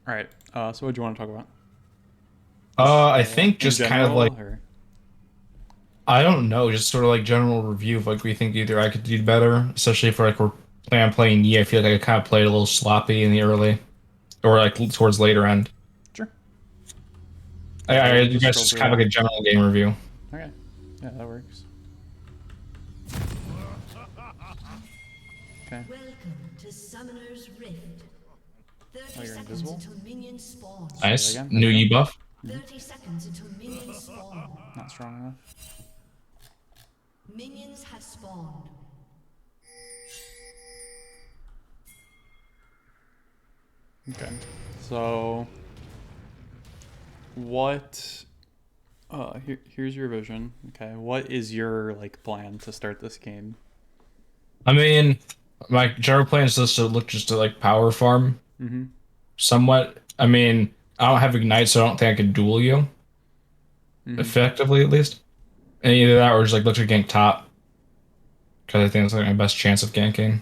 All right. So what do you want to talk about? I think In just kind of like general, or I don't know, just sort of like general review of like we think either I could do better, especially if like we're playing Yi. I feel like I kind of played a little sloppy in the early or like towards later end. sure. Yeah, I we'll you just guys scroll just through kind of them. like a general game review. Okay. Yeah, that works. Okay. Welcome to Summoner's Rift. Oh, 30 you're seconds invisible. until minions spawn. Let's try that Nice. again. There New we go. Yi buff. 30 seconds until minions spawn. Not strong enough. Minions have spawned. Okay. So what? Here's your vision. Okay. What is your like plan to start this game? I mean, my general plan is just to look just to like power farm Mm-hmm. somewhat. I mean, I don't have Ignite, so I don't think I could duel you Mm-hmm. effectively at least. And either that or just like look to gank top because I think it's like my best chance of ganking.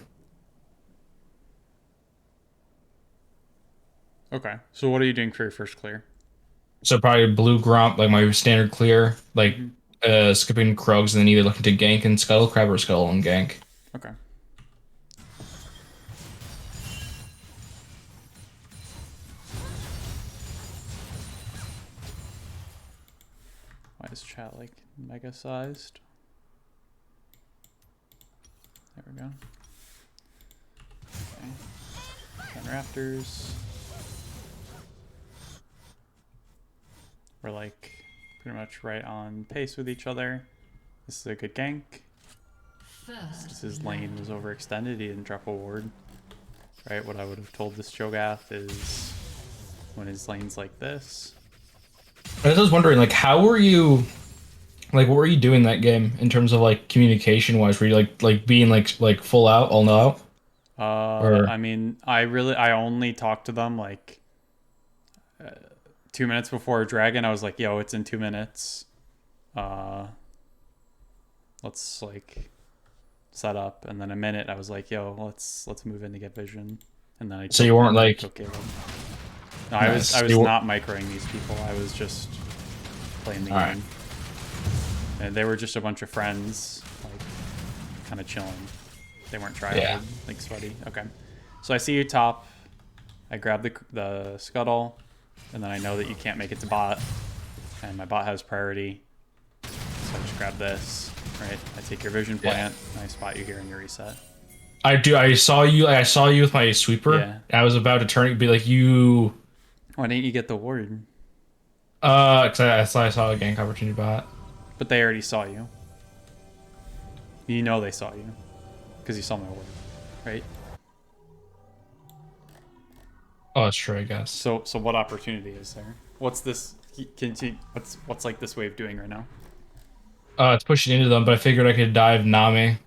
Okay. So what are you doing for your first clear? So probably blue Gromp, like my standard clear, like Mm-hmm. skipping Krogs and then either looking to gank and Scuttle Crab or Scuttle and gank. Okay. Why is chat like mega sized? There we go. Okay. 10 Raptors. We're like pretty much right on pace with each other. This is a good gank. Because First his lane was overextended, he didn't drop a ward. Right, what I would have told this Cho'Gath is when his lane's like this. I was just wondering, like, how were you, like, what were you doing that game in terms of like communication wise? Were you like being like full out, all out, or I mean, I only talked to them like 2 minutes before Dragon. I was like, yo, it's in 2 minutes. Uh, let's like set up, and then a minute I was like, yo, let's move in to get vision, and then I so took you weren't and then I like took Caleb. No, I nice? was You were, not microing these people. I was just playing the all right. game, and they were just a bunch of friends, like kind of chilling. They weren't Yeah. tryhard, like sweaty. Okay, so I see you top. I grab the scuttle, and then I know that you can't make it to bot, and my bot has priority, so I just grab this. Right, I take your vision Yeah. plant, and I spot you here in your reset. I do. I saw you. I saw you with my sweeper. Yeah. I was about to turn it, and be like you. Why didn't you get the ward? 'Cause I saw a gank opportunity bot. But they already saw you. You know they saw you because you saw my ward, right? Oh, that's true, I guess. So what opportunity is there? What's this? What's like this wave doing right now? It's pushing into them, but I figured I could dive Nami.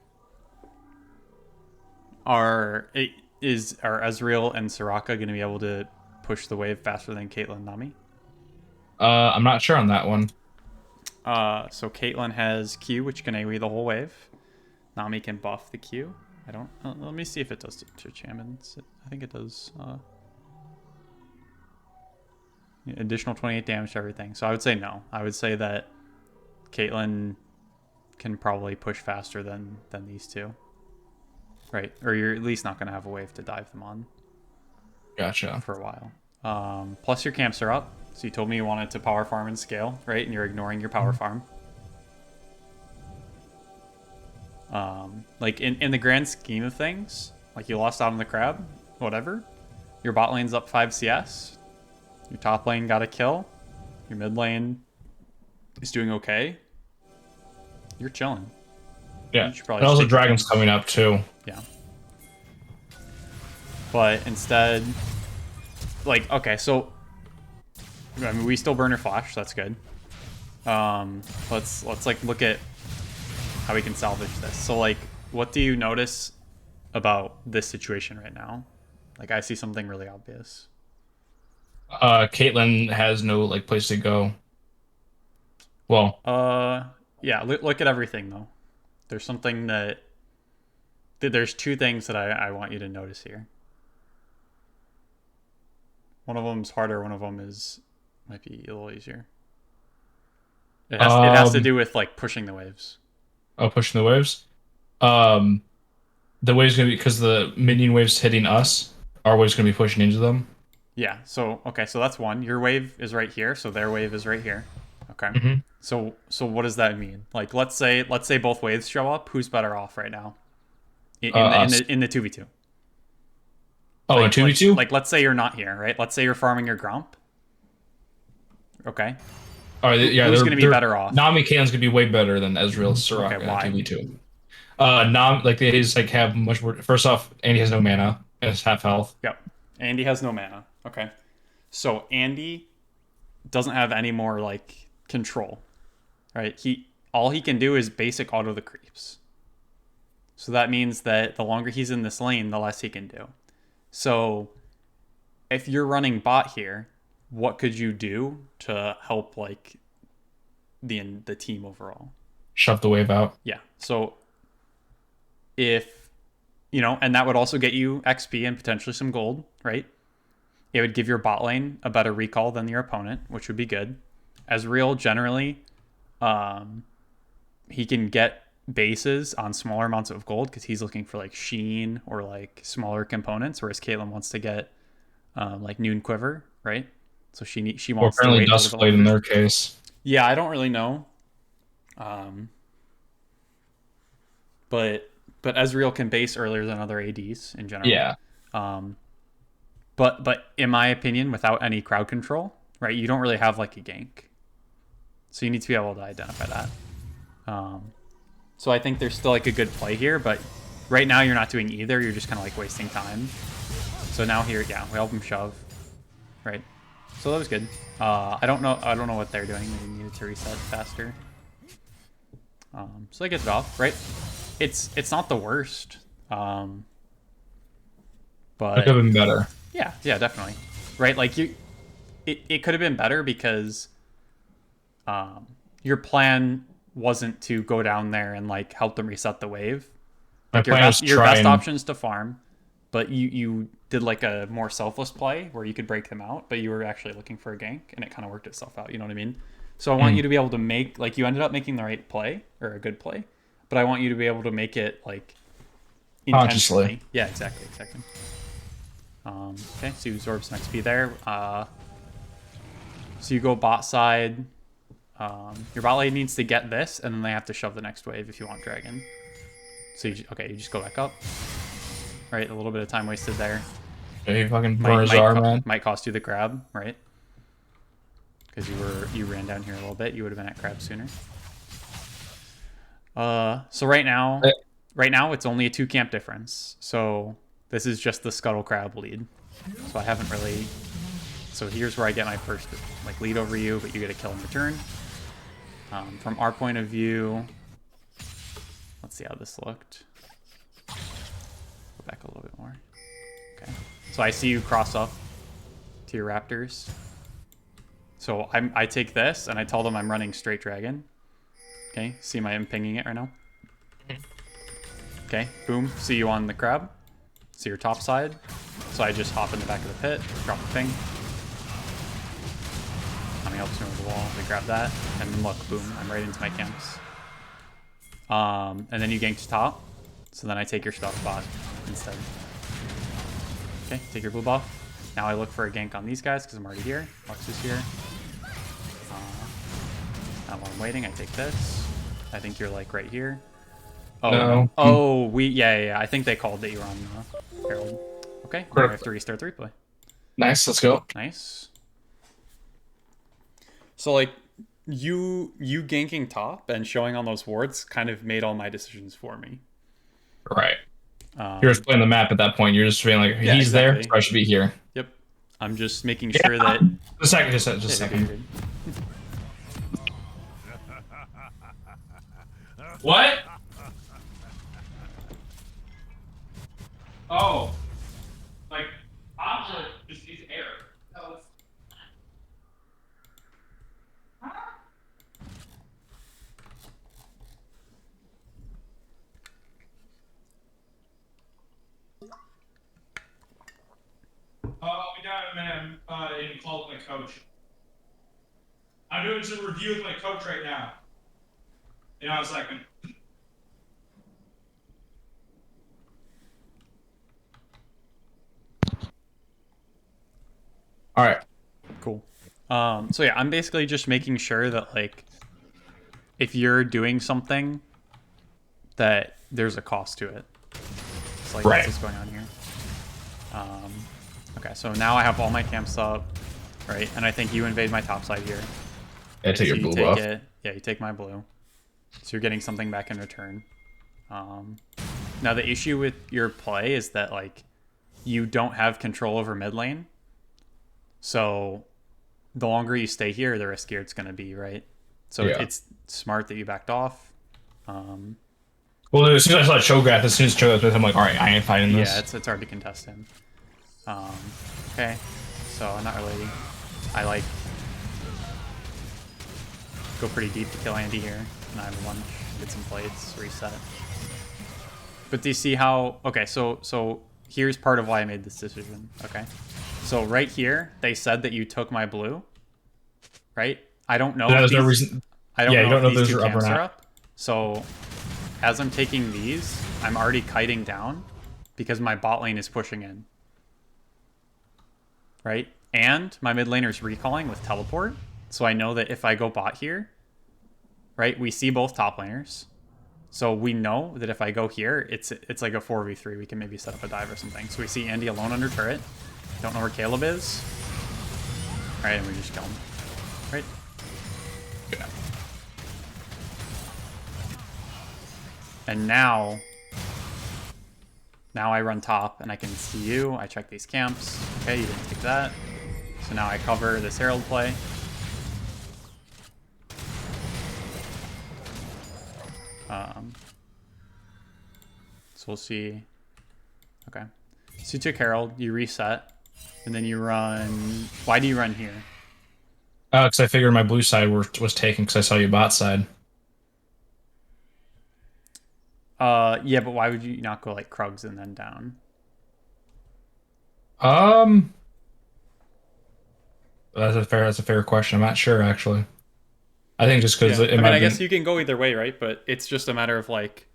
Are Ezreal and Soraka going to be able to push the wave faster than Caitlyn and Nami? I'm not sure on that one. So Caitlyn has Q, which can AoE the whole wave. Nami can buff the Q. I don't. Let me see if it does to Champions. I think it does. Additional 28 damage to everything. So I would say no. I would say that Caitlyn can probably push faster than these two. Right. Or you're at least not going to have a wave to dive them on Gotcha. for a while. Plus your camps are up. So you told me you wanted to power farm and scale, right? And you're ignoring your power farm. Like in the grand scheme of things, like you lost out on the crab, whatever. Your bot lane's up 5 CS. Your top lane got a kill. Your mid lane is doing okay. You're chilling. Yeah. You should probably And just also take your Dragon's camps. coming up too. Yeah. But instead, like, okay, so I mean, we still burn her flash. So that's good. Let's like look at how we can salvage this. So like, what do you notice about this situation right now? Like, I see something really obvious. Caitlyn has no like place to go. Well, Uh, yeah. Look at everything though. There's something there's two things that I want you to notice here. One of them's harder. One of them might be a little easier. It has to do with like pushing the waves. Oh, pushing the waves. Um, the wave's gonna be because the minion waves hitting us. Our wave's gonna be pushing into them. Yeah. So okay. So that's one. Your wave is right here. So their wave is right here. Okay. Mm-hmm. So what does that mean? Like let's say both waves show up. Who's better off right now? Us. In the 2v2. Oh, Like, a 2v2? like let's say you're not here, right? Let's say you're farming your Grump. Okay. All right, yeah, Who's going to be better off? Nami Kane's gonna be way better than Ezreal Soraka Okay, why? 2v2. Like they just like have much more. First off, Andy has no mana and it's half health. Yep. Andy has no mana. Okay. So Andy doesn't have any more like control, right? All he can do is basic auto the creeps. So that means that the longer he's in this lane, the less he can do. So if you're running bot here, what could you do to help like the team overall? Shove the wave out. Yeah. So if and that would also get you XP and potentially some gold, right? It would give your bot lane a better recall than your opponent, which would be good. Ezreal generally, he can get bases on smaller amounts of gold because he's looking for like sheen or like smaller components, whereas Caitlyn wants to get like Noon Quiver, right? So she Or wants to apparently wait a little bit Duskblade in longer. their case. Yeah, I don't really know. But Ezreal can base earlier than other ADs in general. Yeah. But in my opinion, without any crowd control, right, you don't really have like a gank. So you need to be able to identify that. So I think there's still like a good play here, but right now you're not doing either. You're just kind of like wasting time. So now here, yeah, we help him shove, right? So that was good. I don't know what they're doing. They needed to reset faster. So they get it off, right? It's not the worst. But It could have been better. yeah, definitely. Right? Like it could have been better because your plan wasn't to go down there and like help them reset the wave. Like your best option is to farm, but you did like a more selfless play where you could break them out, but you were actually looking for a gank and it kind of worked itself out, you know what I mean? So I want you to be able to make like you ended up making the right play or a good play, but I want you to be able to make it like intentionally. Consciously. Yeah, exactly. Okay, so you absorb some XP there. So you go bot side. Your bot lane needs to get this, and then they have to shove the next wave if you want dragon. So you just go back up. Right, a little bit of time wasted there. Yeah, he fucking Barzar, man. Might cost you the grab, right? Because you ran down here a little bit. You would have been at grab sooner. So right now it's only a 2 camp difference. So this is just the Scuttle Crab lead. So I haven't really. So here's where I get my first like lead over you, but you get a kill in return. From our point of view, let's see how this looked. Go back a little bit more. Okay. So I see you cross up to your Raptors. So I take this and I tell them I'm running straight dragon. Okay. See I'm pinging it right now. Okay. Boom. See you on the crab. See your top side. So I just hop in the back of the pit, drop the ping. Tommy helps me over the wall. We grab that, and then look, boom, I'm right into my camps. And then you gank to top. So then I take your stuff bot instead. Okay, take your blue buff. Now I look for a gank on these guys because I'm already here. Lux is here. Now while I'm waiting, I take this. I think you're like right here. Oh, No. Oh, yeah. I think they called that you were on the Herald. Okay, now we have to restart the replay. Nice, let's go. Nice. So like you ganking top and showing on those wards kind of made all my decisions for me. Right. You're just playing the map at that point. You're just feeling like Yeah, he's exactly. there, so I should be here. Yep. I'm just making sure that. Just a second. What? Oh. Like, object just needs air. No, it's... I'll be down in a minute. I'm in call with my coach. I'm doing some review with my coach right now. Hang on a second. All right. Cool. So yeah, I'm basically just making sure that like if you're doing something that there's a cost to it. It's like Right. what's going on here. Okay, so now I have all my camps up, right? And I think you invade my top side here. I take So your you blue take buff. it. Yeah, you take my blue. So you're getting something back in return. Now the issue with your play is that like you don't have control over mid lane. So the longer you stay here, the riskier it's going to be, right? So Yeah. it's smart that you backed off. Well, as soon as I saw Cho'Gath, as soon as Cho'Gath was, I'm like, all right, I ain't fighting this. Yeah, it's hard to contest him. Okay, so not really. I like go pretty deep to kill Andy here, and I have lunch, get some plates, reset. But do you see how? Okay, so here's part of why I made this decision. Okay, so right here they said that you took my blue, right? I don't know. There's no reason. I don't Yeah, know you don't if know these those two are up or camps not. are up. So as I'm taking these, I'm already kiting down because my bot lane is pushing in. Right? And my mid laner is recalling with teleport. So I know that if I go bot here, right, we see both top laners. So we know that if I go here, it's like a 4v3. We can maybe set up a dive or something. So we see Andy alone under turret. Don't know where Caleb is. Right, and we just kill him. Right? Yeah. And now I run top and I can see you. I check these camps. Okay, you didn't take that. So now I cover this Herald play. So we'll see. Okay. So you took Herald, you reset, and then you run. Why do you run here? Because I figured my blue side was taken because I saw you bot side. Yeah, but why would you not go like Krugs and then down? That's a fair question. I'm not sure actually. I think just because Yeah. it I might mean, I have guess been. you can go either way, right? But it's just a matter of like,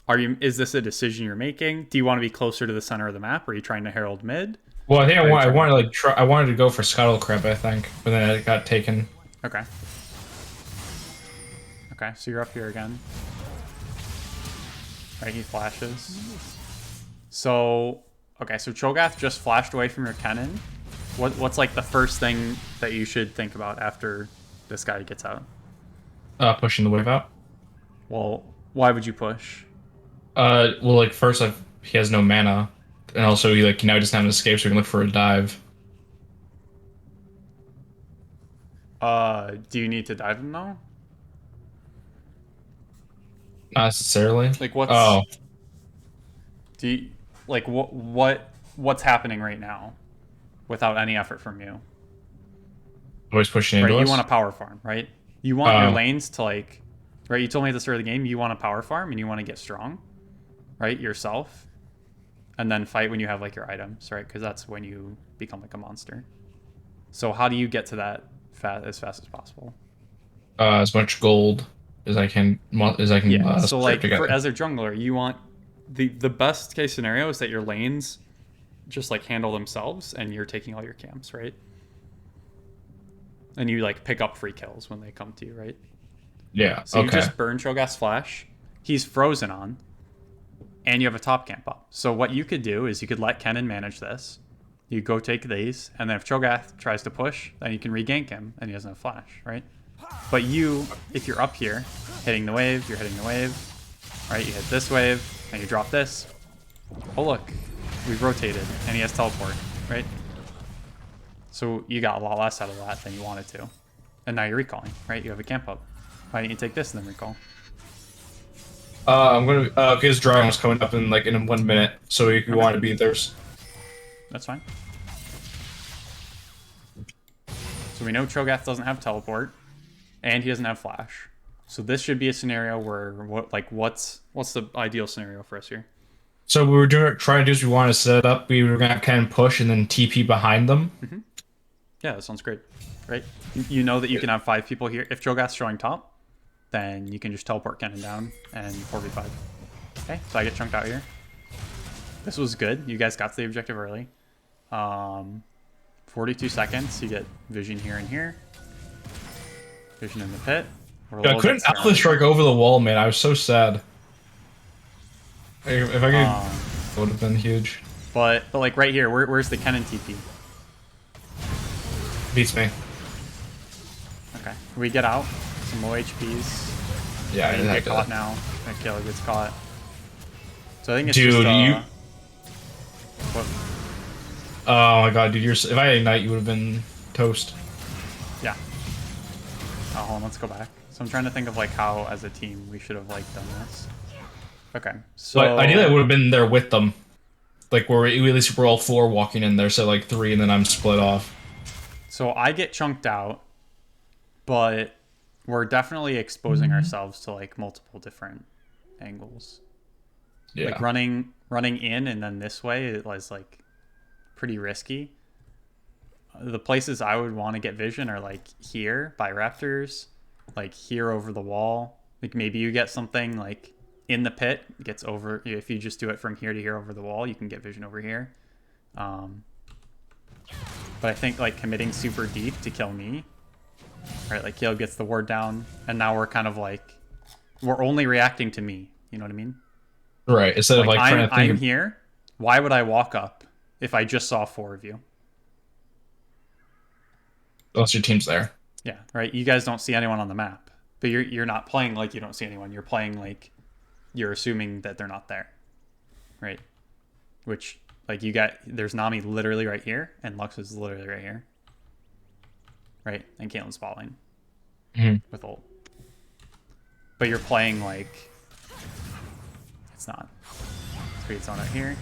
is this a decision you're making? Do you want to be closer to the center of the map? Or are you trying to Herald mid? Well, I think Are you I trying wanted like I wanted to go for Scuttle Crab, I think, but then it got taken. Okay. Okay, so you're up here again. Right, he flashes. So, okay, so Cho'Gath just flashed away from your cannon. What's like the first thing that you should think about after this guy gets out? Pushing the wave out. Well, why would you push? Well, like first, he has no mana, and also he like now he doesn't have an escape, so we can look for a dive. Do you need to dive him though? Not necessarily. Like, Oh, do you, like what's happening right now without any effort from you? always pushing Right, into you us. want to power farm, right? You want your lanes to like, right? You told me at the start of the game you want to power farm and you want to get strong, right? Yourself, and then fight when you have like your items, right? Because that's when you become like a monster. So how do you get to that as fast as possible? As much gold as I can Yeah. So scrape like together. as a jungler, you want the best case scenario is that your lanes just like handle themselves and you're taking all your camps, right? And you like pick up free kills when they come to you, right? Yeah. So you Okay. just burn Cho'Gath's flash. He's frozen on, and you have a top camp up. So what you could do is you could let Kennen manage this. You go take these, and then if Cho'Gath tries to push, then you can regank him, and he doesn't have flash, right? But you, if you're up here, hitting the wave, you're hitting the wave, right? You hit this wave, and you drop this. Oh look, we've rotated, and he has teleport, right? So you got a lot less out of that than you wanted to. And now you're recalling, right? You have a camp up. Why didn't you take this and then recall? I'm gonna his drawing was coming up in like in 1 minute, so if you Okay. want to be there's. That's fine. So we know Cho'Gath doesn't have teleport, and he doesn't have flash. So this should be a scenario where what's the ideal scenario for us here? So we were trying to do is we want to set up. We were gonna kind of push and then TP behind them, Yeah, that sounds great. Right? You know that you can have 5 people here. If Cho'Gath's showing top, then you can just teleport Kennen down and 4v5. Okay, so I get chunked out here. This was good. You guys got to the objective early. 42 seconds. You get vision here and here. Vision in the pit. Yeah, I couldn't alpha strike over the wall, man. I was so sad. If I could, it would have been huge. But like right here, where's the Kennen TP? Beats me. Okay, we get out. Some low HPs. Yeah, I get caught now. Kayla gets caught. So I think it's dude, just, you. What? Oh my god, dude! If I had Ignite, you would have been toast. Yeah. Oh, hold on, let's go back. So I'm trying to think of like how, as a team, we should have like done this. Okay, so. But ideally, I would have been there with them. Like where we, at least we're all 4 walking in there, so like 3, and then I'm split off. So I get chunked out, but we're definitely exposing ourselves to like multiple different angles. Yeah. Like running in and then this way, it was like pretty risky. The places I would want to get vision are like here by Raptors, like here over the wall. Like maybe you get something like in the pit, gets over. If you just do it from here to here over the wall, you can get vision over here. But I think like committing super deep to kill me, right? Like Caleb gets the ward down, and now we're kind of like we're only reacting to me. You know what I mean? Right. Instead of like trying to think. I'm here. Why would I walk up if I just saw 4 of you? Unless your team's there. Yeah, right. You guys don't see anyone on the map, but you're not playing like you don't see anyone. You're playing like you're assuming that they're not there, right? Which like there's Nami literally right here, and Lux is literally right here, right? And Caitlyn's bot lane with ult. But you're playing like it's not. Create zone out here.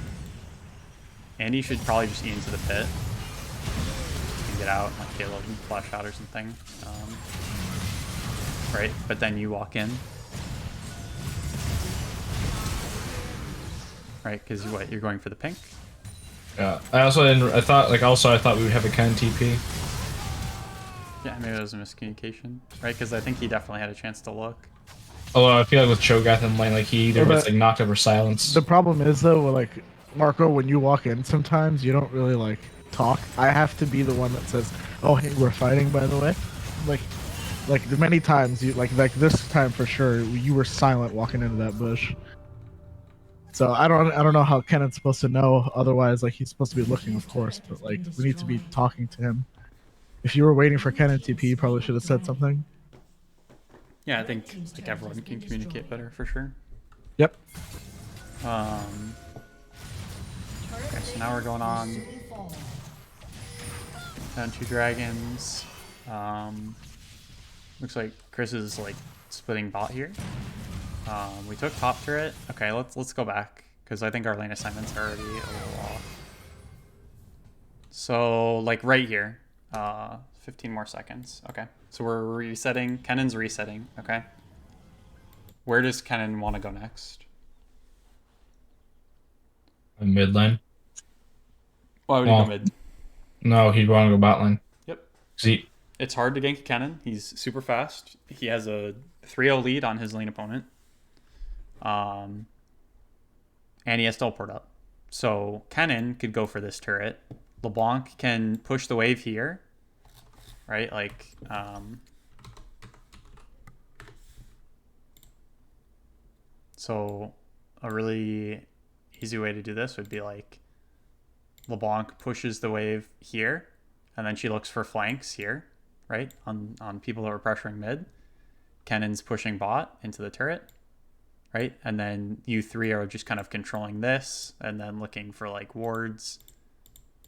Andy should probably just eat into the pit. And get out, like Caleb and flash out or something. Right, but then you walk in. Right, because you're going for the pink? Yeah. I thought we would have a Kennen TP. Yeah, maybe it was a miscommunication. Right, because I think he definitely had a chance to look. Although I feel like with Cho'Gath in lane, like he either gets like knocked over silence. The problem is though, like Marco, when you walk in, sometimes you don't really like talk. I have to be the one that says, "Oh, hey, we're fighting." By the way, like many times you like this time for sure, you were silent walking into that bush. So I don't know how Kennen's supposed to know. Otherwise, like he's supposed to be looking, of course, but like we need to be talking to him. If you were waiting for Kennen TP, you probably should have said something. Yeah, I think like everyone can communicate better for sure. Yep. Okay, so now we're going on down 2 dragons. Looks like Chris is like splitting bot here. We took top turret. Okay, let's go back because I think our lane assignments are already a little off. So like right here, 15 more seconds. Okay, so we're resetting. Kennen's resetting. Okay, where does Kennen want to go next? Mid lane. Why would he go mid? No, he'd want to go bot lane. Yep. See, it's hard to gank Kennen. He's super fast. He has a 3-0 lead on his lane opponent. And he has teleport up. So Kennen could go for this turret. LeBlanc can push the wave here. Right? Like, so a really easy way to do this would be like LeBlanc pushes the wave here, and then she looks for flanks here, right? On people that are pressuring mid. Kennen's pushing bot into the turret, right? And then you 3 are just kind of controlling this and then looking for like wards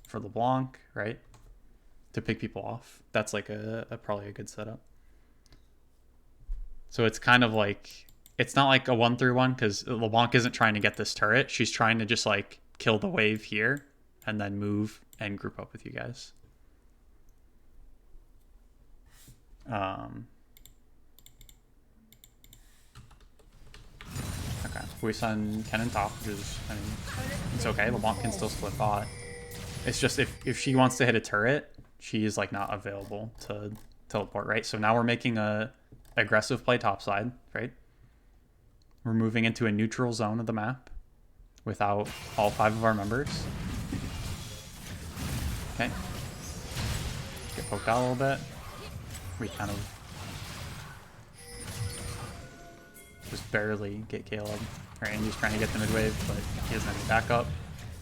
for LeBlanc, right? To pick people off. That's like probably a good setup. So it's kind of like, it's not like a 1-3-1 because LeBlanc isn't trying to get this turret. She's trying to just like kill the wave here and then move and group up with you guys. Okay, we send Kennen top, which is, it's okay. LeBlanc can still split bot. It's just if she wants to hit a turret, she is like not available to teleport, right? So now we're making a aggressive play topside, right? We're moving into a neutral zone of the map without all 5 of our members. Okay. Get poked out a little bit. We kind of just barely get Caleb. Right, and he's trying to get the mid wave, but he doesn't have any backup.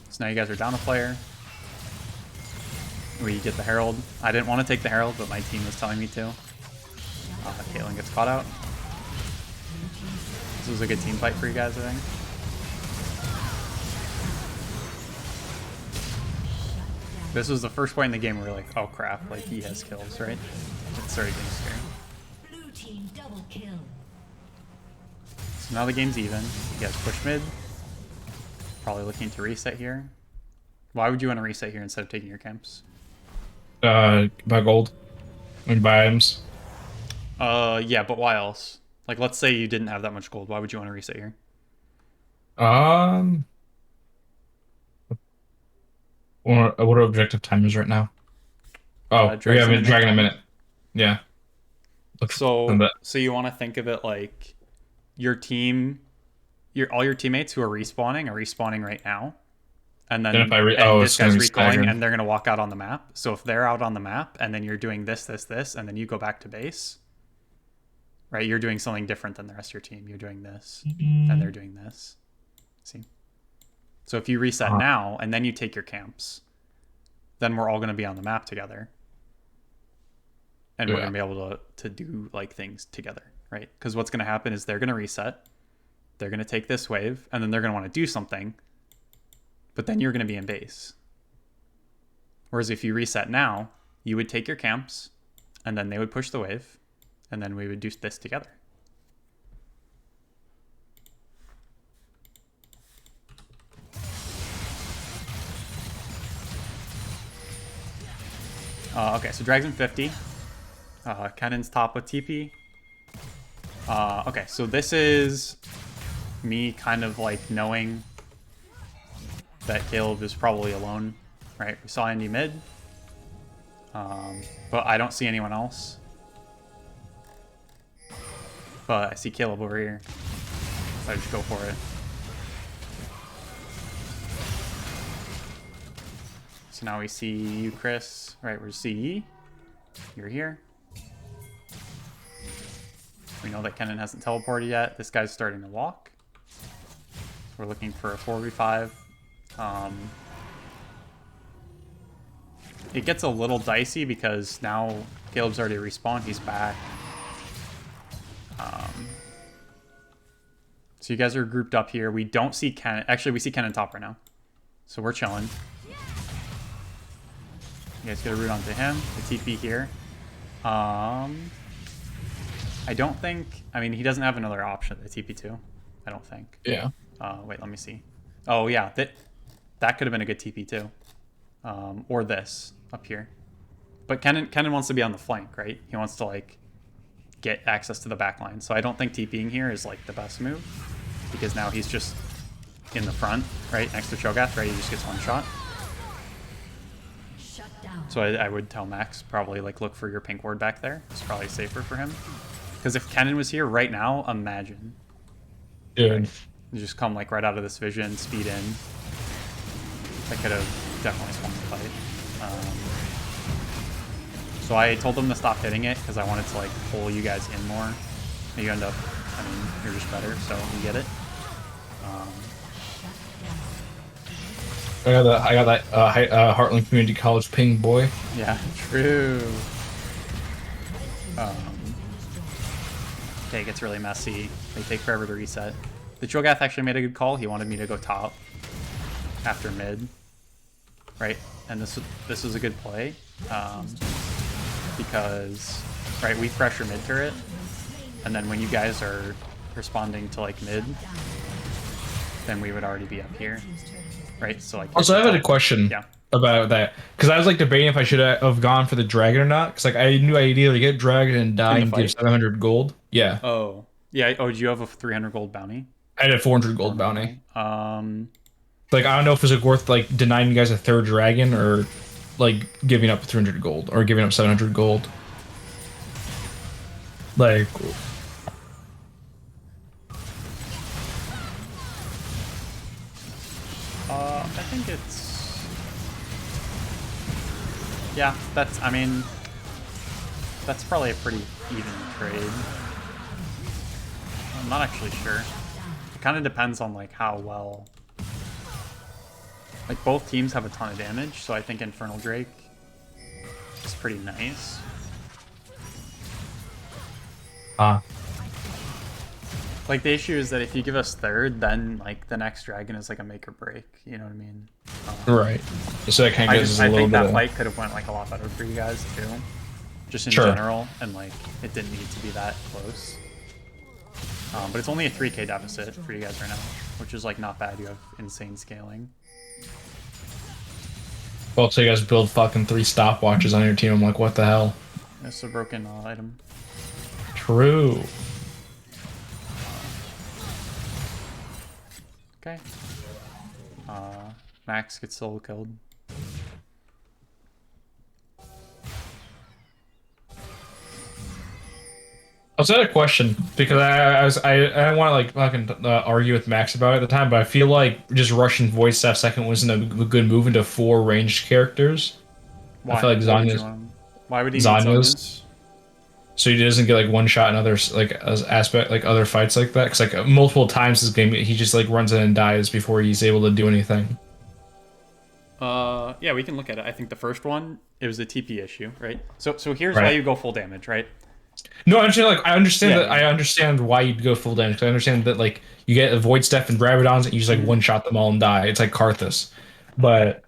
So now you guys are down a player. We get the Herald. I didn't want to take the Herald, but my team was telling me to. Caitlyn gets caught out. This was a good team fight for you guys, I think. This was the first point in the game where we're like, oh crap, like he has kills, right? It started getting scary. Blue team double kill. So now the game's even. You guys push mid. Probably looking to reset here. Why would you want to reset here instead of taking your camps? Buy gold. And buy items. Yeah, but why else? Like, let's say you didn't have that much gold. Why would you want to reset here? What are objective timers right now? Oh, we have a dragon in a minute. Yeah. So you want to think of it like your team, all your teammates who are respawning right now, and then this guy's recalling, and they're gonna walk out on the map. So if they're out on the map, and then you're doing this, and then you go back to base, right? You're doing something different than the rest of your team. You're doing this, and they're doing this. See? So if you reset now, and then you take your camps, then we're all gonna be on the map together. And we're going to be able to do like things together, right? Because what's going to happen is they're going to reset. They're going to take this wave, and then they're going to want to do something. But then you're going to be in base. Whereas if you reset now, you would take your camps, and then they would push the wave, and then we would do this together. Okay, so Dragon 50. Kennen's top with TP. Okay, so this is me kind of like knowing that Caleb is probably alone, right? We saw Indy mid, but I don't see anyone else. But I see Caleb over here, so I just go for it. So now we see you, Chris, right? We see Yi. You're here. We know that Kennen hasn't teleported yet. This guy's starting to walk. We're looking for a 4v5. It gets a little dicey because now Caleb's already respawned. He's back. So you guys are grouped up here. We don't see Kennen. Actually, we see Kennen top right now. So we're chilling. You guys get a root onto him. The TP here. I don't think... I mean, he doesn't have another option, the TP2. I don't think. Yeah. Wait, let me see. Oh, yeah. That could have been a good TP2. Or this up here. But Kennen wants to be on the flank, right? He wants to, like, get access to the back line. So I don't think TPing here is, like, the best move. Because now he's just in the front, right? Next to Cho'Gath, right? He just gets one shot. So I would tell Max, probably, like, look for your pink ward back there. It's probably safer for him. Because if Kennen was here right now, imagine. Dude. Right? You just come like right out of this vision, speed in. I could have definitely swung the fight. So I told them to stop hitting it because I wanted to like pull you guys in more. You end up, I mean, you're just better, so you get it. I got that Heartland Community College ping, boy. Yeah, true. Okay, it gets really messy. They take forever to reset. The Cho'Gath actually made a good call. He wanted me to go top after mid, right? And this was a good play because, right, we pressure mid turret, and then when you guys are responding to like mid, then we would already be up here, right? So like. Also, I have a question. Yeah. About that, because I was like debating if I should have gone for the dragon or not, because like I knew ideally get dragon and die and give 700 gold. Yeah. Oh yeah. Oh, do you have a 300 gold bounty? I had a 400 gold bounty. Like I don't know if it's like worth like denying you guys a third dragon or like giving up 300 gold or giving up 700 gold. Like, I think it's... Yeah, that's, I mean, that's probably a pretty even trade. I'm not actually sure. It kind of depends on, like, how well... Like, both teams have a ton of damage, so I think Infernal Drake is pretty nice. Like, the issue is that if you give us third, then, like, the next dragon is, like, a make or break. You know what I mean? right. So that kind of gives us a I little think bit that of... fight could have went, like, a lot better for you guys, too. Just in Sure. general, and, like, it didn't need to be that close. But it's only a 3k deficit for you guys right now, which is, like, not bad. You have insane scaling. Well, so you guys build fucking 3 stopwatches on your team. I'm like, what the hell? It's a broken item. True. Okay. Max gets solo killed. I was at a question because I didn't want to like fucking argue with Max about it at the time, but I feel like just rushing voice staff second wasn't a good move into 4 ranged characters. Why? I feel like Why would he need Zanya's, Zonya's? so he doesn't get like one shot in other like as aspect like other fights like that. Because like multiple times this game he just like runs in and dies before he's able to do anything. Yeah, we can look at it. I think the first one, it was a TP issue, right? So here's Right. why you go full damage, right? No, I understand Yeah, that. I understand why you'd go full damage. 'Cause I understand that like you get Void Steph and Rabadons and you just like one shot them all and die. It's like Karthus, but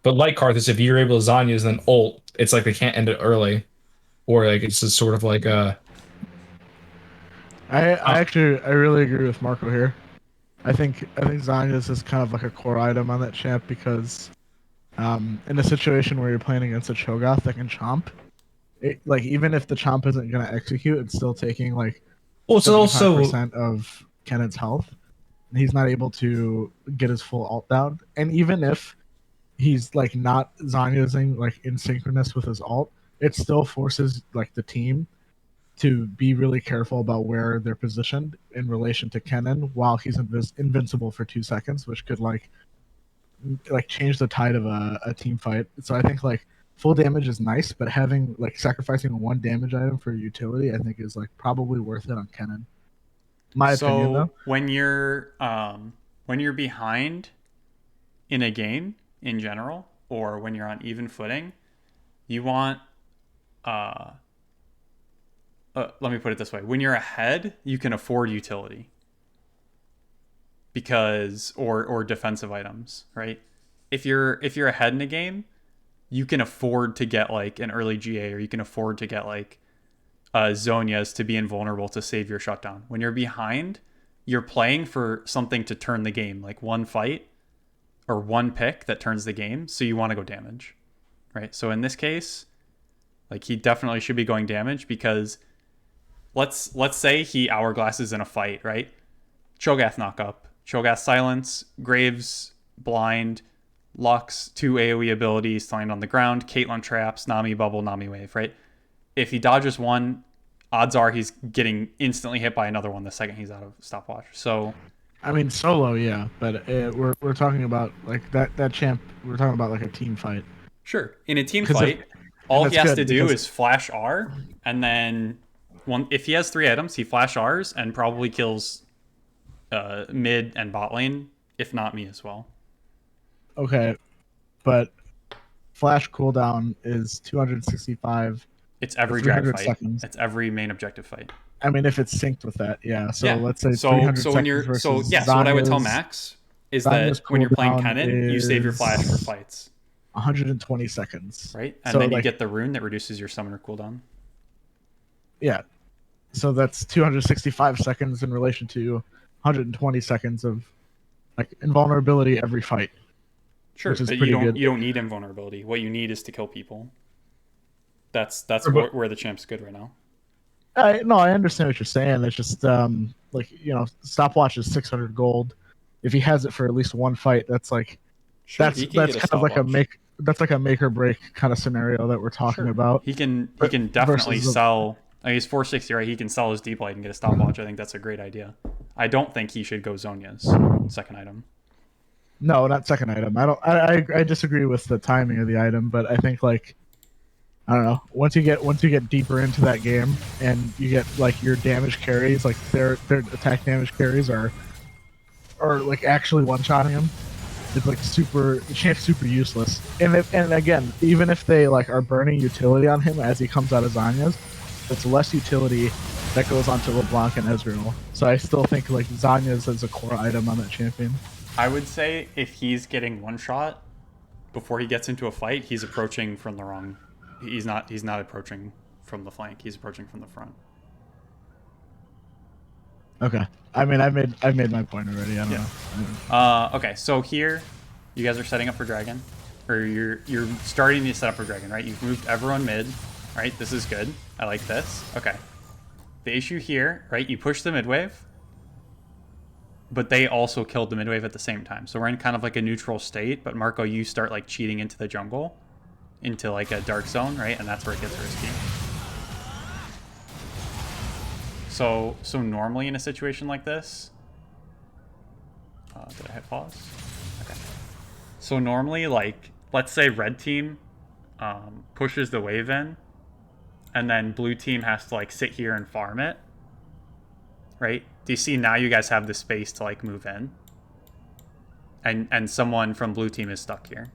like Karthus, if you're able to Zanya's then ult, it's like they can't end it early, or like it's just sort of like I really agree with Marco here. I think Zanya's is kind of like a core item on that champ because in a situation where you're playing against a Cho'Gath that can chomp, like even if the chomp isn't gonna execute, it's still taking like well, it's also 75% of Kennan's health. And he's not able to get his full ult down. And even if he's like not Zanya'sing like in synchronous with his ult, it still forces like the team to be really careful about where they're positioned in relation to Kennen while he's invincible for 2 seconds, which could like change the tide of a team fight. So I think like full damage is nice, but having like sacrificing 1 damage item for utility, I think is like probably worth it on Kennen. My opinion, though. When you're behind in a game in general, or when you're on even footing, you want let me put it this way: when you're ahead, you can afford utility because or defensive items, right? If you're ahead in a game, you can afford to get like an early GA, or you can afford to get like Zonias to be invulnerable to save your shutdown. When you're behind, you're playing for something to turn the game, like one fight or one pick that turns the game, so you want to go damage, right? So in this case, like he definitely should be going damage because let's say he hourglasses in a fight, right? Cho'Gath knock up, Cho'Gath silence, Graves blind, Lux 2 AoE abilities, lying on the ground, Caitlyn traps, Nami bubble, Nami wave, right? If he dodges one, odds are he's getting instantly hit by another one the second he's out of stopwatch. So, I mean, solo, yeah, but we're talking about like that champ. We're talking about like a team fight. sure, in a team 'Cause fight, all that's he has good to do because- is flash R, and then if he has 3 items, he flash Rs and probably kills mid and bot lane, if not me as well. Okay, but flash cooldown is 265. It's every drag 300 fight. seconds. It's every main objective fight. I mean, if it's synced with that, yeah. So Yeah. let's say So 300 when seconds you're versus so what I would tell Zanya's Max is Zanya's that when you're playing cooldown Kennen, you save your flash for is fights, 120 seconds, right? And So, then you like- get the rune that reduces your summoner cooldown. Yeah. So that's 265 seconds in relation to 120 seconds of like invulnerability every fight. Sure, Which is but pretty you don't good. you don't need invulnerability. What you need is to kill people. That's Sure, but- where the champ's good right now. No, I understand what you're saying. It's just like stopwatch is 600 gold. If he has it for at least one fight, that's like Sure, that's he can get a kind of like a stopwatch. that's like a make or break kind of scenario that we're talking about. He can definitely versus sell. I mean, he's 460, right? He can sell his deep light and get a stopwatch. I think that's a great idea. I don't think he should go Zonia's second item. No, not second item. I don't. I disagree with the timing of the item, but I think like I don't know. Once you get deeper into that game and you get like your damage carries, like their attack damage carries are like actually one shotting him. It's like super. The champ's super useless. And again, even if they like are burning utility on him as he comes out of Zanya's, it's less utility that goes onto LeBlanc and Ezreal. So I still think like Zanya's is a core item on that champion. I would say if he's getting one shot before he gets into a fight, he's approaching from the wrong. He's not approaching from the flank. He's approaching from the front. Okay. I mean, I've made my point already. I don't know. Okay, so here, you guys are setting up for dragon, or you're starting to set up for dragon, right? You've moved everyone mid, right? This is good. I like this. Okay. The issue here, right? You push the mid wave, but they also killed the mid wave at the same time. So we're in kind of like a neutral state. But Marco, you start like cheating into the jungle, into like a dark zone, right? And that's where it gets risky. So normally in a situation like this, did I hit pause? Okay. So normally, like, let's say red team pushes the wave in, and then blue team has to like sit here and farm it, right? Do you see now you guys have the space to like move in, and someone from blue team is stuck here.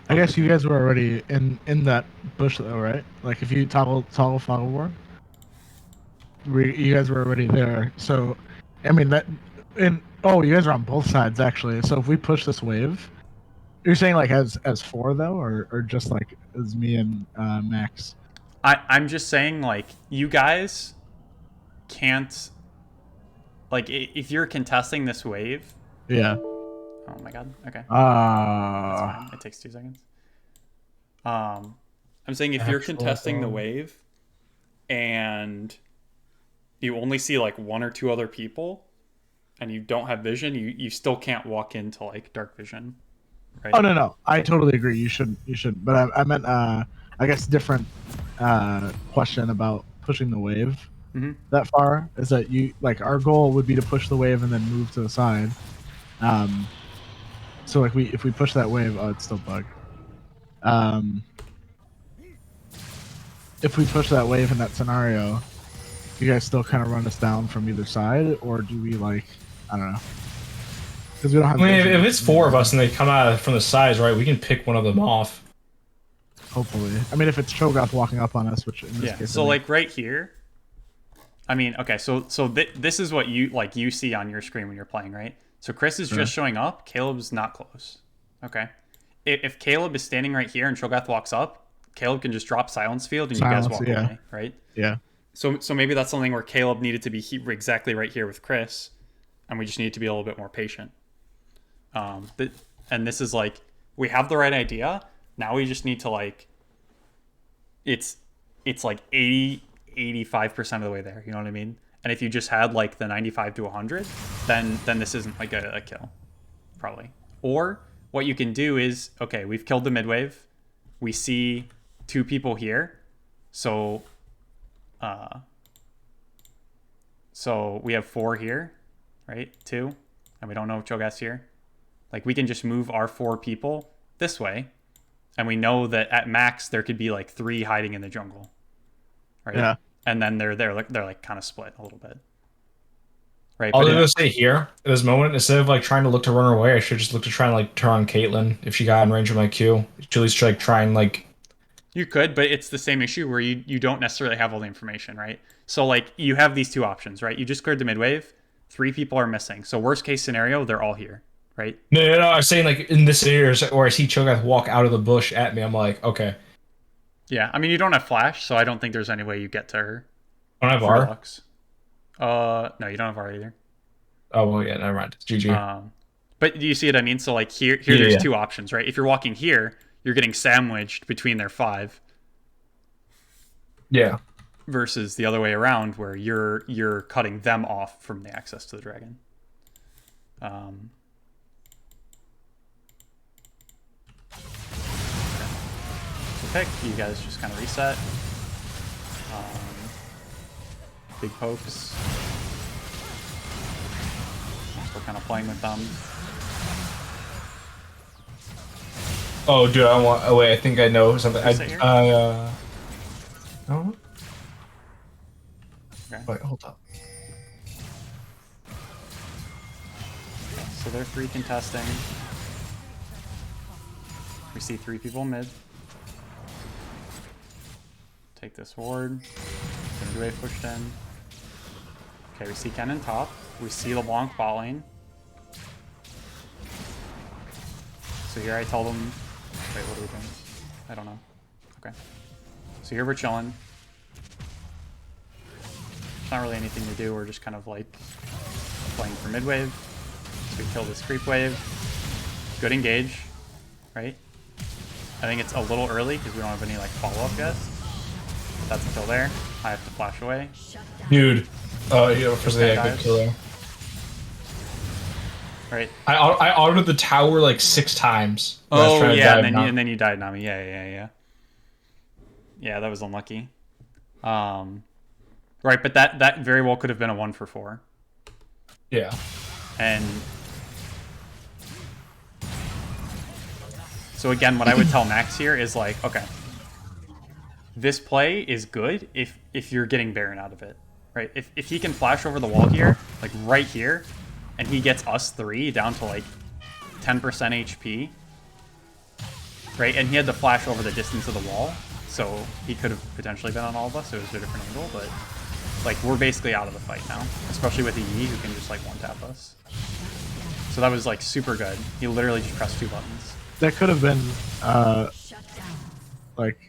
I guess you guys were already in that bush though, right? Like if you toggle Foggle War, you guys were already there. So, I mean that. And oh, you guys are on both sides actually. So if we push this wave, you're saying like as four though, or just like as me and Max? I'm just saying like you guys can't, like, if you're contesting this wave. Yeah. Oh my god. Okay. That's fine. It takes 2 seconds. I'm saying if you're contesting the wave and you only see like 1 or 2 other people and you don't have vision, you still can't walk into like dark vision. Right? Oh no, I totally agree. You shouldn't. But I meant I guess different question about pushing the wave that far is that you like our goal would be to push the wave and then move to the side. So like if we push that wave, oh, it's still bugged. If we push that wave in that scenario, you guys still kind of run us down from either side, or do we like I don't know? Because we don't have. I mean, if it's 4 of us and they come out from the sides, right, we can pick one of them off. Hopefully, I mean, if it's Cho'Gath walking up on us, which in this case, so like right here. I mean, okay, so this is what you see on your screen when you're playing, right? So Chris is just showing up. Caleb's not close. Okay, if Caleb is standing right here and Cho'Gath walks up, Caleb can just drop silence field and you guys walk away, right? Yeah. So maybe that's something where Caleb needed to be exactly right here with Chris, and we just need to be a little bit more patient. And this is like we have the right idea. Now we just need to like it's like 85% of the way there, you know what I mean? And if you just had like the 95 to 100, then this isn't like a kill, probably. Or what you can do is, okay, we've killed the mid wave. We see 2 people here. So we have 4 here, right? 2. And we don't know if Cho'Gath's here. Like we can just move our 4 people this way. And we know that at max there could be like 3 hiding in the jungle. Right? Yeah. And then they're like kind of split a little bit. Right. I'll just say here at this moment, instead of like trying to look to run her away, I should just look to try and like turn on Caitlyn if she got in range of my Q. To at least like try and like. You could, but it's the same issue where you don't necessarily have all the information, right? So like you have these 2 options, right? You just cleared the mid wave, 3 people are missing. So worst case scenario, they're all here, right? No. I was saying like in this area, or I see Cho'Gath walk out of the bush at me. I'm like, okay. Yeah, I mean you don't have flash, so I don't think there's any way you get to her. I don't have R. No, you don't have R either. Oh well, yeah, never mind. GG. But do you see what I mean? So like here there's 2 options, right? If you're walking here, you're getting sandwiched between their 5. Yeah. Versus the other way around, where you're cutting them off from the access to the dragon. pick. You guys just kind of reset. Big pokes. I'm still kind of playing with them. Oh, dude, I want. Oh wait, I think I know something. Reset here? Oh. Okay. Wait, hold up. So they're 3 contesting. We see 3 people mid. Take this ward. Wave pushed in. Okay, we see Kennen top. We see LeBlanc bot lane. So here I tell them... Wait, what are we doing? I don't know. Okay. So here we're chilling. There's not really anything to do. We're just kind of like playing for mid wave. So we kill this creep wave. Good engage, right? I think it's a little early because we don't have any like follow-up yet. That's a kill there. I have to flash away. Dude. Oh, yeah, for the good kill there. Right. I autoed the tower like 6 times. Oh yeah, and then you died, Nami. Yeah. Yeah, that was unlucky. Right, but that very well could have been a 1 for 4. Yeah. And so again, what I would tell Max here is like, okay, this play is good if you're getting Baron out of it, right? If he can flash over the wall here, like right here, and he gets us 3 down to like 10% HP, right? And he had to flash over the distance of the wall, so he could have potentially been on all of us. It was a different angle, but like we're basically out of the fight now, especially with the E who can just like one-tap us. So that was like super good. He literally just pressed 2 buttons. That could have been like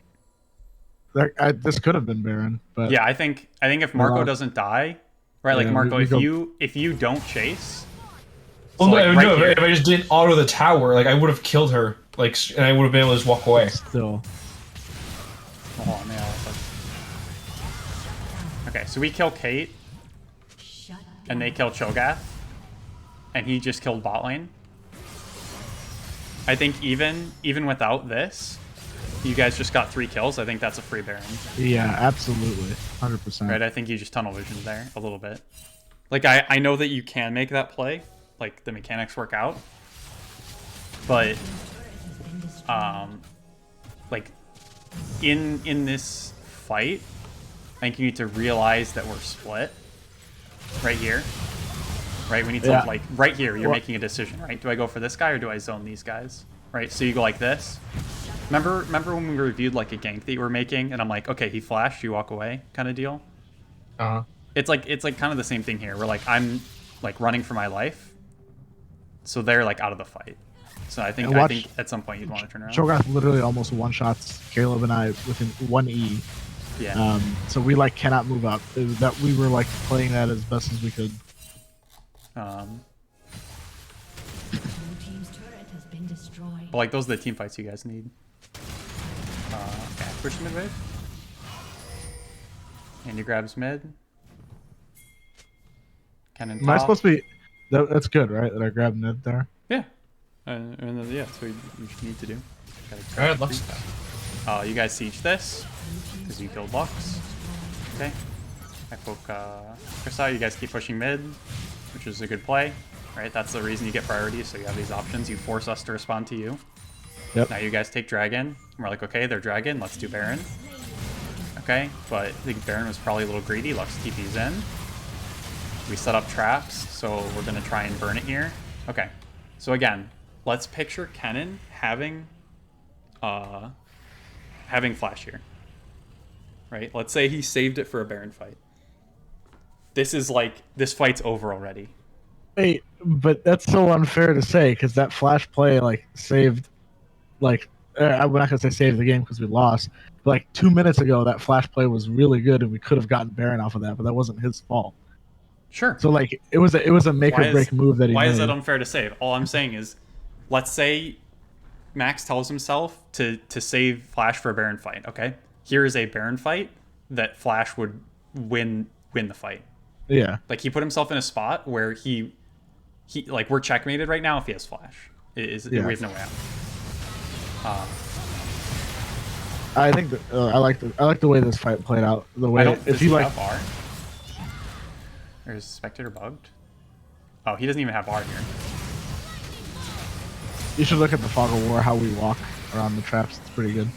this could have been Baron, but Yeah, I think if Marco doesn't die, right? Like Yeah, Marco, we if you don't chase, Well, so, like, no, right if I just didn't auto the tower, like I would have killed her, like, and I would have been able to just walk away. still. Hold on, yeah. Okay, so we kill Kate, and they kill Cho'Gath, and he just killed bot lane. I think even without this, you guys just got 3 kills. I think that's a free Baron. Yeah, absolutely, 100%. Right, I think you just tunnel visioned there a little bit. Like, I know that you can make that play. Like, the mechanics work out. But, like, in this fight, I think you need to realize that we're split. Right here. Right, we need to, like, right here, you're making a decision, right? Do I go for this guy or do I zone these guys? Right, so you go like this. Remember when we reviewed, like, a gank that you were making, and I'm like, okay, he flashed, you walk away kind of deal? Uh-huh. It's like kind of the same thing here. Where like I'm like running for my life, so they're like out of the fight. So I think at some point you'd want to turn around. Cho'Gath literally almost one-shots Caleb and I within 1 E. Yeah. So we like cannot move up. That we were like playing that as best as we could. But Blue team's turret has been destroyed. like those are the team fights you guys need. Okay, push mid wave. Andy grabs mid. Kennen top. Am I supposed to be? That's good, right? That I grabbed mid there. Yeah. And yeah, that's what you just need to do. Alright, Lux. You guys siege this because you killed Lux. Okay. I poke Chris out. You guys keep pushing mid, which is a good play. Right? That's the reason you get priority, so you have these options. You force us to respond to you. Yep. Now you guys take Dragon. And we're like, okay, they're Dragon. Let's do Baron. Okay, but I think Baron was probably a little greedy. Lux TP's in. We set up traps, so we're going to try and burn it here. Okay, so again, let's picture Kennen having flash here. Right? Let's say he saved it for a Baron fight. This is like, this fight's over already. Wait, but that's so unfair to say because that flash play like saved, like I'm not gonna say saved the game because we lost. But like 2 minutes ago, that flash play was really good and we could have gotten Baron off of that, but that wasn't his fault. Sure. So like it was a make or break move that he Why made. is that unfair to save? All I'm saying is, let's say Max tells himself to save Flash for a Baron fight. Okay, here is a Baron fight that Flash would win the fight. Yeah. Like he put himself in a spot where he like we're checkmated right now if he has Flash. We have no way out. I think that I like the way this fight played out. The way I don't. if Does you he like, have R? Or is Spectator bugged? Oh, he doesn't even have R here. you should look at the Fog of War how we walk around the traps. It's pretty good.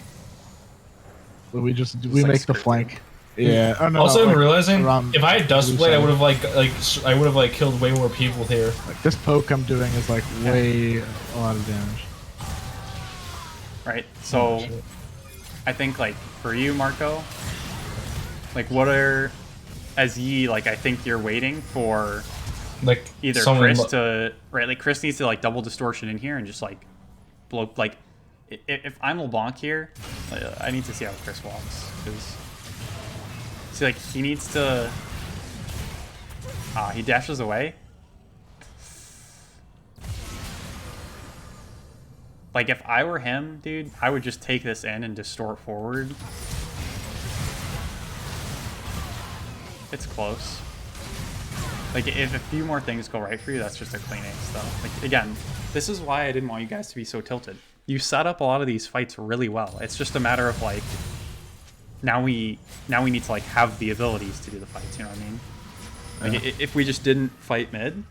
But we like make the scripted. flank. Yeah. Oh, no, Also, no, I'm like, realizing around if I had Dust blue Blade, I side. would have I would have like killed way more people here. Like, this poke I'm doing is like way a lot of damage. Right. So, shit. I think like for you, Marco, like what are as Yi like? I think you're waiting for Like either someone Chris to right. Like Chris needs to like double distortion in here and just like blow like. If I'm LeBlanc here, I need to see how Chris walks because see like he needs to. He dashes away. Like, if I were him, dude, I would just take this in and distort forward. It's close. Like, if a few more things go right for you, that's just a clean ace, though. Like, again, this is why I didn't want you guys to be so tilted. You set up a lot of these fights really well. It's just a matter of, like, now we need to, like, have the abilities to do the fights, you know what I mean? Like, if we just didn't fight mid,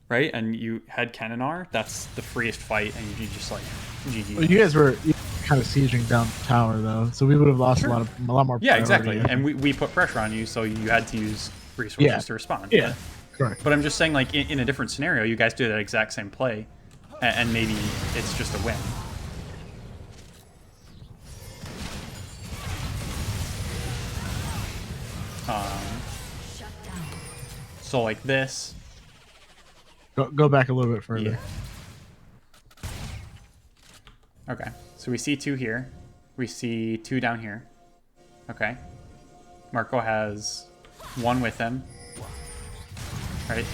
right, and you had Kenanar, that's the freest fight, and you just like GG. Well, you guys were kind of sieging down the tower though, so we would have lost a lot more. Yeah, priority, exactly. I think. And we put pressure on you, so you had to use resources to respond. Yeah, correct. But I'm just saying, like in a different scenario, you guys do that exact same play, and maybe it's just a win. So like this. Go back a little bit further. Yeah. Okay, so we see 2 here. We see 2 down here. Okay. Marco has 1 with him. Right?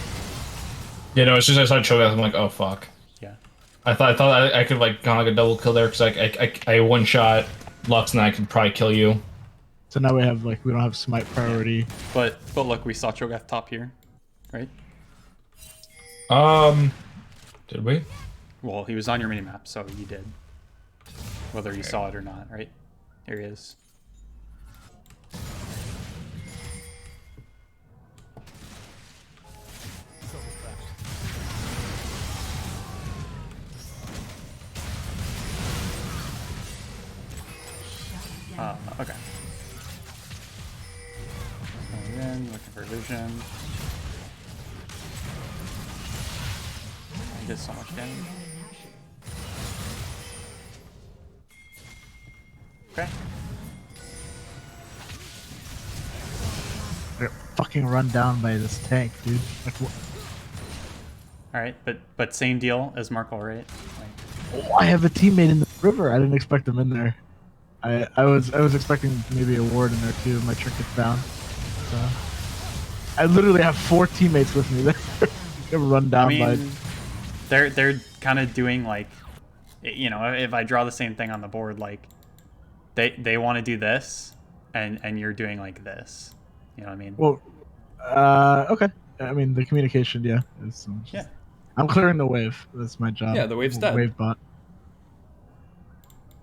Yeah, no, as soon as I saw Cho'Gath, I'm like, oh fuck. Yeah. I thought I could like kind of like a double kill there because I one shot Lux and I could probably kill you. So now we have like we don't have smite priority. But look, we saw Cho'Gath top here. Right? Did we? Well, he was on your minimap, so you did. Whether you saw it or not, right? Here he is. Okay. Going in, looking for vision. I did so much damage. Okay. They're fucking run down by this tank, dude. Like, All right, but same deal as Marco, right? Like, oh, I have a teammate in the river. I didn't expect him in there. I was expecting maybe a ward in there too. My trinket's down. So I literally have 4 teammates with me. They're run down I by. mean, they're kind of doing like, you know, if I draw the same thing on the board, like they want to do this, and you're doing like this. You know what I mean? Well, okay. I mean the communication, yeah. Yeah. I'm clearing the wave. That's my job. Yeah, the wave's dead. Wave bot.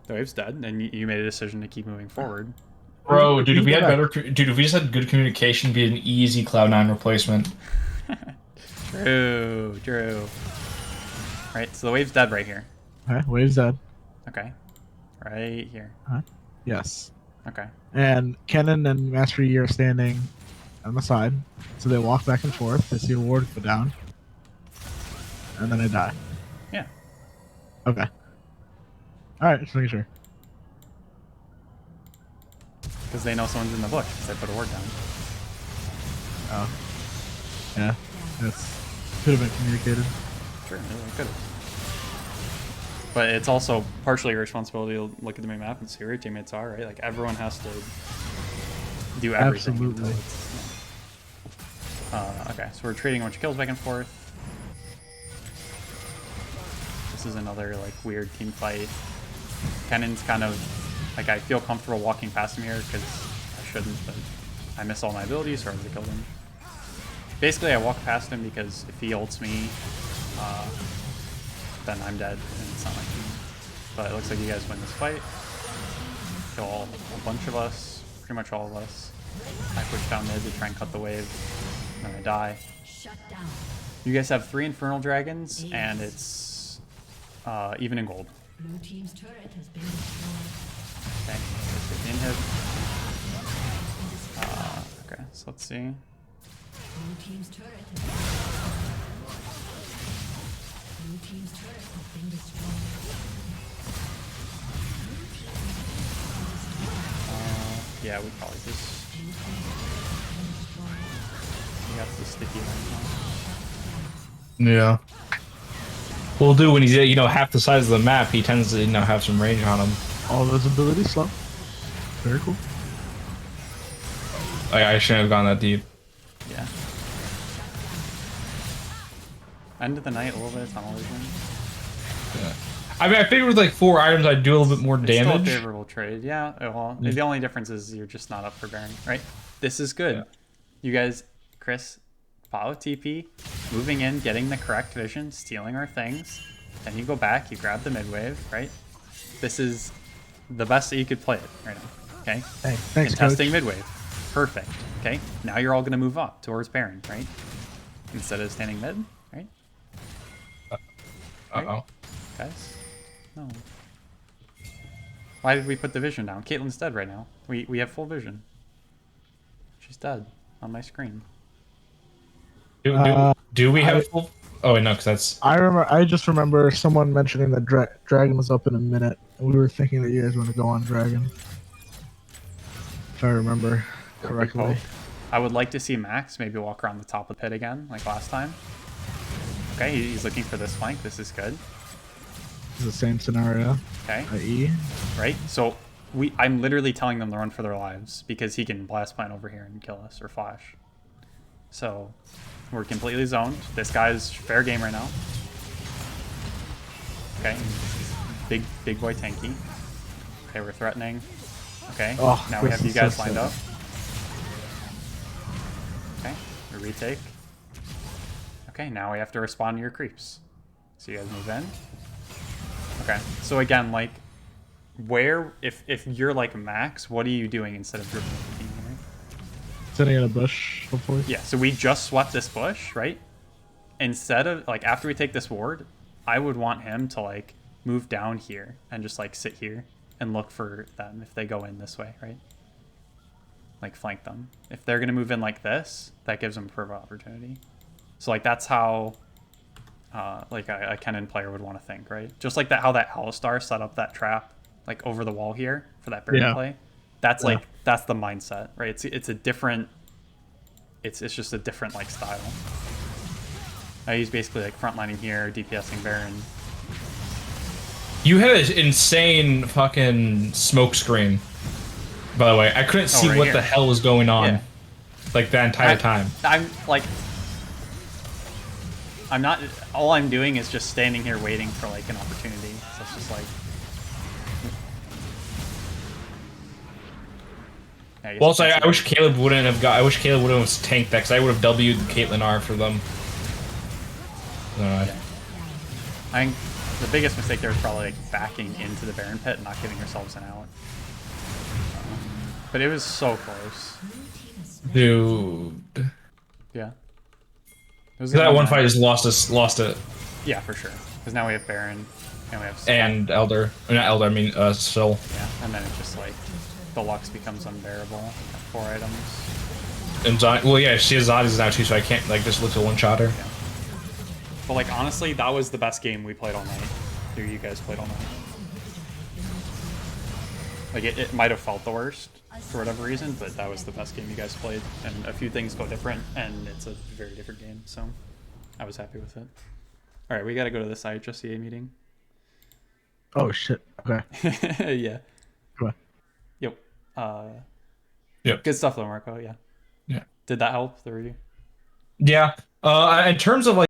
The wave's dead, and you made a decision to keep moving forward. Bro, dude, if we had dude, if we just had good communication, it'd be an easy Cloud9 replacement. True. Right, so the wave's dead right here. Okay, wave's dead. Okay. Right here. Yes. Okay. And Kennen and Master Yi are standing on the side, so they walk back and forth. They see a ward go down, and then I die. Yeah. Okay. All right, just making sure. Because they know someone's in the bush, because they put a ward down. Oh. Yeah. That's could have been communicated. Sure, yeah, could have. But it's also partially your responsibility to look at the main map and see where your teammates are, right? Like, everyone has to do everything. Absolutely. Until it's, okay, so we're trading a bunch of kills back and forth. This is another, like, weird team fight. Kennen's kind of, like, I feel comfortable walking past him here because I shouldn't, but I miss all my abilities, so I would have killed him. Basically, I walk past him because if he ults me, then I'm dead, and it's not like me. But it looks like you guys win this fight. kill a bunch of us, pretty much all of us. I push down mid to try and cut the wave, and I die. Shut down. You guys have 3 Infernal Dragons, and it's even in gold. Blue team's turret has been destroyed. Okay, let's get the inhib. Okay, so let's see. Blue team's turret has been destroyed. Blue team's turret has been destroyed. Yeah, we probably just Blue team's turret has been destroyed. we got the sticky one. Yeah. We'll do when he's half the size of the map. He tends to have some range on him. All visibility slow. Very cool. I shouldn't have gone that deep. Yeah. End of the night, a little bit of tunnel vision. Yeah. I mean, I figured with like 4 items, I'd do a little bit more It's damage. still a favorable trade. Yeah. Well, the only difference is you're just not up for Baron, right? This is good. Yeah. You guys, Chris, follow TP, moving in, getting the correct vision, stealing our things. Then you go back, you grab the mid wave, right? This is the best that you could play it right now. Okay. Hey, thanks, Contesting coach. mid wave. Perfect. Okay. Now you're all gonna move up towards Baron, right? Instead of standing mid, right? Uh-oh. Guys? No. Why did we put the vision down? Caitlyn's dead right now. We have full vision. She's dead on my screen. Do we have full? Oh, wait, no, because that's... I just remember someone mentioning that Dragon was up in a minute, and we were thinking that you guys want to go on Dragon. If I remember correctly. I would like to see Max maybe walk around the top of the pit again, like last time. Okay, he's looking for this flank. This is good. It's the same scenario. Okay, I.e. right? So I'm literally telling them to run for their lives because he can blast plant over here and kill us or flash. So we're completely zoned. This guy's fair game right now. Okay, big boy tanky. Okay, we're threatening. Okay, Oh, now we this have you is so guys lined sad. up. Okay, we retake. Okay, now we have to respond to your creeps. So you guys move in. Okay, so again, like, where, if you're like Max, what are you doing instead of dribbling the team here? Sitting in a bush, hopefully. Yeah, so we just swept this bush, right? Instead of, like, after we take this ward, I would want him to, like, move down here and just, like, sit here and look for them if they go in this way, right? Like, flank them. If they're going to move in like this, that gives them a perfect opportunity. So, like, that's how, like, a Kennen player would want to think, right? Just like that, how that Alistar set up that trap, like, over the wall here for that Baron play. That's, like, that's the mindset, right? It's a different, it's just a different, like, style. He's basically, like, frontlining here, DPSing Baron. You had an insane fucking smoke screen, by the way. I couldn't see right what here. the hell was going on, Yeah. like, the entire time. I'm like, I'm not, all I'm doing is just standing here waiting for, like, an opportunity. So it's just like, yeah, I guess Well, you so can I wish Caleb wouldn't have got. I wish Caleb wouldn't have tanked that because I would have W'd Caitlyn R for them. I think the biggest mistake there was probably, like, backing into the Baron pit and not giving yourselves an out. But it was so close. Dude, Yeah. It was a that good one match. fight just lost it. Yeah, for sure. Because now we have Baron and we have Scott. And Elder, or not Elder. I mean, Syl. Yeah, and then it's just like the Lux becomes unbearable at 4 items. And Zod. Well, yeah, she has Zodis now too, so I can't like just look to one shot her. Yeah. But like honestly, that was the best game we played all night. Or you guys played all night. Like it might have felt the worst for whatever reason, but that was the best game you guys played. And a few things go different, and it's a very different game. So I was happy with it. All right, we got to go to this IHSCA meeting. Oh shit. Okay. Yeah. Come on. Yep. Yep. Good stuff though, Marco. Yeah. Yeah. Did that help the review? Yeah. In terms of like.